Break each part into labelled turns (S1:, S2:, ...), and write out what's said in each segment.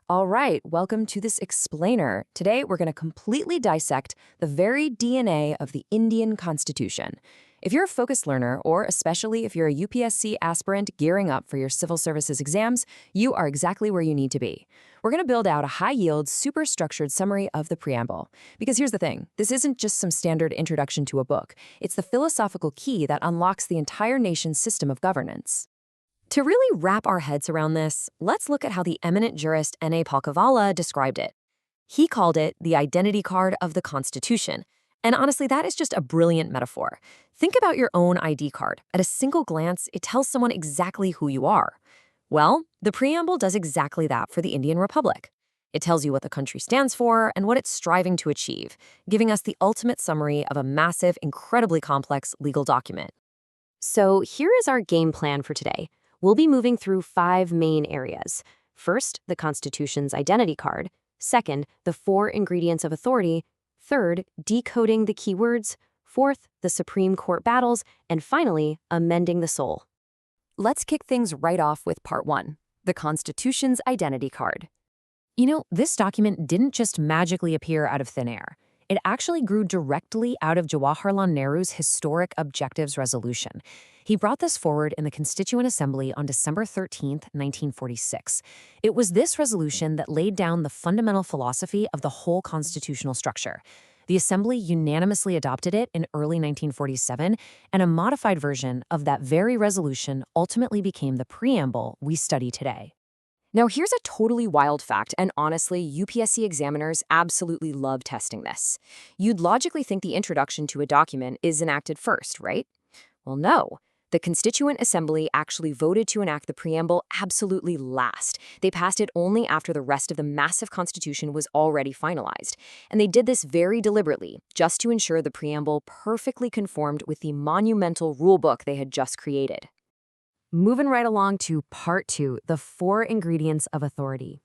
S1: All right, welcome to this explainer. Today, we're going to completely dissect the very DNA of the Indian Constitution. If you're a focused learner, or especially if you're a UPSC aspirant gearing up for your civil services exams, you are exactly where you need to be. We're going to build out a high-yield, super structured summary of the preamble. Because here's the thing, this isn't just some standard introduction to a book. It's the philosophical key that unlocks the entire nation's system of governance. To really wrap our heads around this, let's look at how the eminent jurist N.A. Palkhivala described it. He called it the identity card of the Constitution. And honestly, that is just a brilliant metaphor. Think about your own ID card. At a single glance, it tells someone exactly who you are. Well, the preamble does exactly that for the Indian Republic. It tells you what the country stands for and what it's striving to achieve, giving us the ultimate summary of a massive, incredibly complex legal document. So here is our game plan for today. We'll be moving through 5 main areas. First, the Constitution's identity card. Second, the 4 ingredients of authority. Third, decoding the keywords. Fourth, the Supreme Court battles. And finally, amending the soul. Let's kick things right off with Part 1, the Constitution's identity card. You know, this document didn't just magically appear out of thin air. It actually grew directly out of Jawaharlal Nehru's historic Objectives Resolution. He brought this forward in the Constituent Assembly on December 13, 1946. It was this resolution that laid down the fundamental philosophy of the whole constitutional structure. The Assembly unanimously adopted it in early 1947, and a modified version of that very resolution ultimately became the preamble we study today. Now, here's a totally wild fact, and honestly, UPSC examiners absolutely love testing this. You'd logically think the introduction to a document is enacted first, right? Well, no. The Constituent Assembly actually voted to enact the preamble absolutely last. They passed it only after the rest of the massive Constitution was already finalized. And they did this very deliberately, just to ensure the preamble perfectly conformed with the monumental rulebook they had just created. Moving right along to Part 2, the 4 ingredients of authority.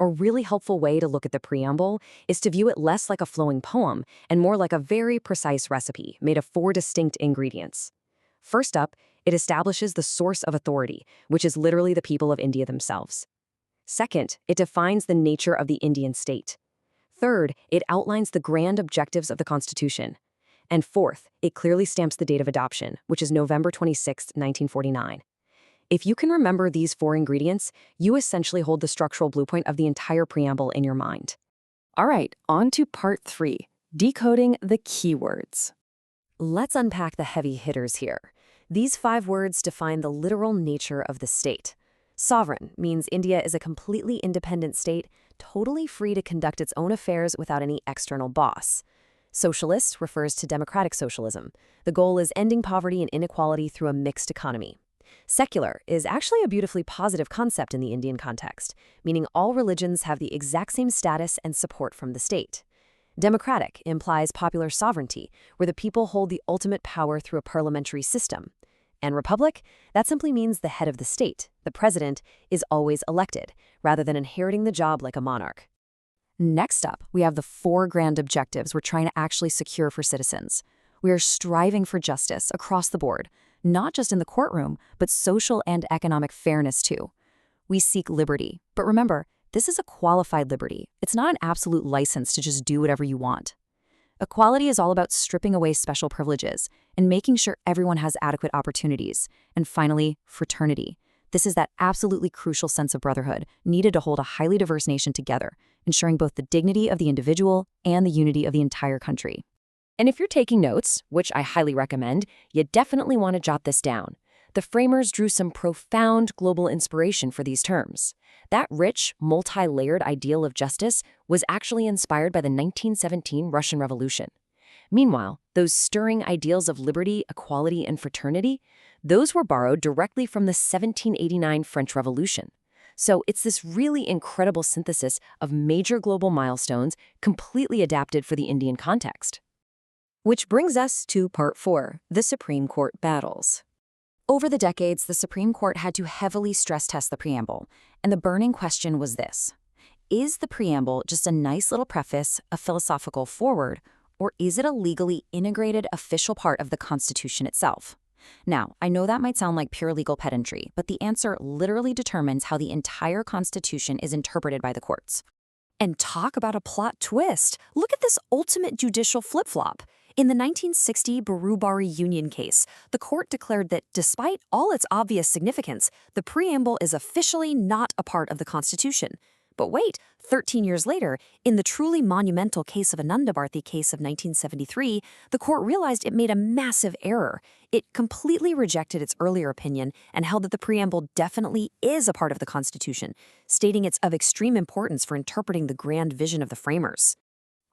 S1: A really helpful way to look at the preamble is to view it less like a flowing poem and more like a very precise recipe made of 4 distinct ingredients. First up, it establishes the source of authority, which is literally the people of India themselves. Second, it defines the nature of the Indian state. Third, it outlines the grand objectives of the Constitution. And fourth, it clearly stamps the date of adoption, which is November 26, 1949. If you can remember these 4 ingredients, you essentially hold the structural blueprint of the entire preamble in your mind. All right, on to Part 3, decoding the keywords. Let's unpack the heavy hitters here. These 5 words define the literal nature of the state. Sovereign means India is a completely independent state, totally free to conduct its own affairs without any external boss. Socialist refers to democratic socialism. The goal is ending poverty and inequality through a mixed economy. Secular is actually a beautifully positive concept in the Indian context, meaning all religions have the exact same status and support from the state. Democratic implies popular sovereignty, where the people hold the ultimate power through a parliamentary system. And republic, that simply means the head of the state, the president, is always elected, rather than inheriting the job like a monarch. Next up, we have the 4 grand objectives we're trying to actually secure for citizens. We are striving for justice across the board, not just in the courtroom, but social and economic fairness too. We seek liberty, but remember, this is a qualified liberty. It's not an absolute license to just do whatever you want. Equality is all about stripping away special privileges and making sure everyone has adequate opportunities. And finally, fraternity. This is that absolutely crucial sense of brotherhood needed to hold a highly diverse nation together, ensuring both the dignity of the individual and the unity of the entire country. And if you're taking notes, which I highly recommend, you definitely want to jot this down. The framers drew some profound global inspiration for these terms. That rich, multi-layered ideal of justice was actually inspired by the 1917 Russian Revolution. Meanwhile, those stirring ideals of liberty, equality, and fraternity, those were borrowed directly from the 1789 French Revolution. So it's this really incredible synthesis of major global milestones completely adapted for the Indian context. Which brings us to Part 4, the Supreme Court battles. Over the decades, the Supreme Court had to heavily stress-test the preamble, and the burning question was this: is the preamble just a nice little preface, a philosophical foreword, or is it a legally integrated official part of the Constitution itself?
S2: Now, I know that might sound like pure legal pedantry, but the answer literally determines how the entire Constitution is interpreted by the courts.
S1: And talk about a plot twist. Look at this ultimate judicial flip-flop. In the 1960 Barubari Union case, the court declared that despite all its obvious significance, the preamble is officially not a part of the Constitution. But wait, 13 years later, in the truly monumental case of Anandabarthi case of 1973, the court realized it made a massive error. It completely rejected its earlier opinion and held that the preamble definitely is a part of the Constitution, stating it's of extreme importance for interpreting the grand vision of the framers.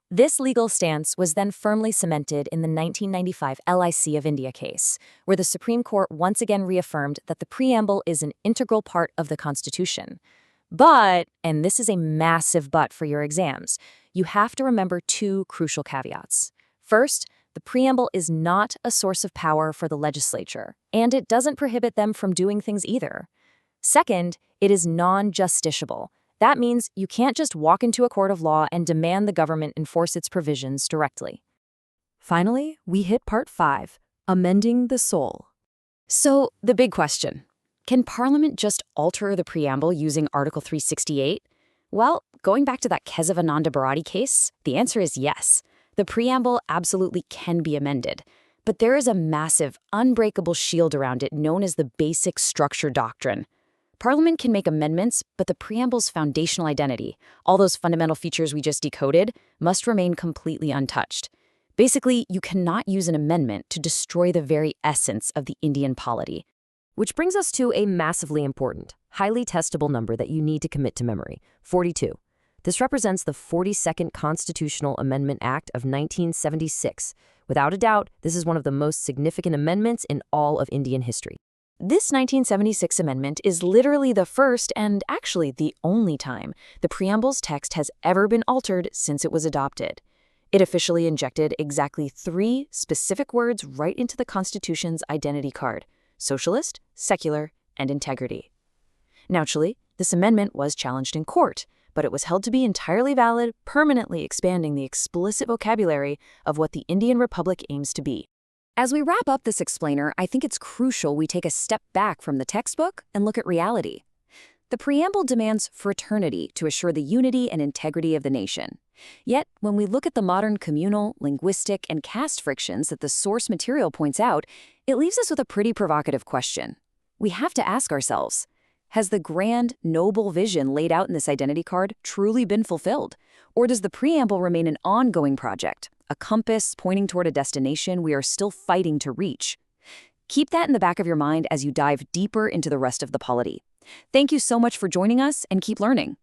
S1: This legal stance was then firmly cemented in the 1995 LIC of India case, where the Supreme Court once again reaffirmed that the preamble is an integral part of the Constitution. But, and this is a massive but for your exams, you have to remember two crucial caveats. First, the preamble is not a source of power for the legislature, and it doesn't prohibit them from doing things either. Second, it is non-justiciable. That means you can't just walk into a court of law and demand the government enforce its provisions directly. Finally, we hit part 5, amending the soul. So, the big question. Can Parliament just alter the preamble using Article 368? Well, going back to that Kesavananda Bharati case, the answer is yes. The preamble absolutely can be amended. But there is a massive, unbreakable shield around it known as the Basic Structure Doctrine. Parliament can make amendments, but the preamble's foundational identity, all those fundamental features we just decoded, must remain completely untouched. Basically, you cannot use an amendment to destroy the very essence of the Indian polity. Which brings us to a massively important, highly testable number that you need to commit to memory, 42. This represents the 42nd Constitutional Amendment Act of 1976. Without a doubt, this is one of the most significant amendments in all of Indian history. This 1976 amendment is literally the first and actually the only time the preamble's text has ever been altered since it was adopted. It officially injected exactly 3 specific words right into the Constitution's identity card: socialist, secular, and integrity. Naturally, this amendment was challenged in court, but it was held to be entirely valid, permanently expanding the explicit vocabulary of what the Indian Republic aims to be. As we wrap up this explainer, I think it's crucial we take a step back from the textbook and look at reality. The preamble demands fraternity to assure the unity and integrity of the nation. Yet, when we look at the modern communal, linguistic, and caste frictions that the source material points out, it leaves us with a pretty provocative question. We have to ask ourselves, has the grand, noble vision laid out in this identity card truly been fulfilled? Or does the preamble remain an ongoing project, a compass pointing toward a destination we are still fighting to reach? Keep that in the back of your mind as you dive deeper into the rest of the polity. Thank you so much for joining us, and keep learning.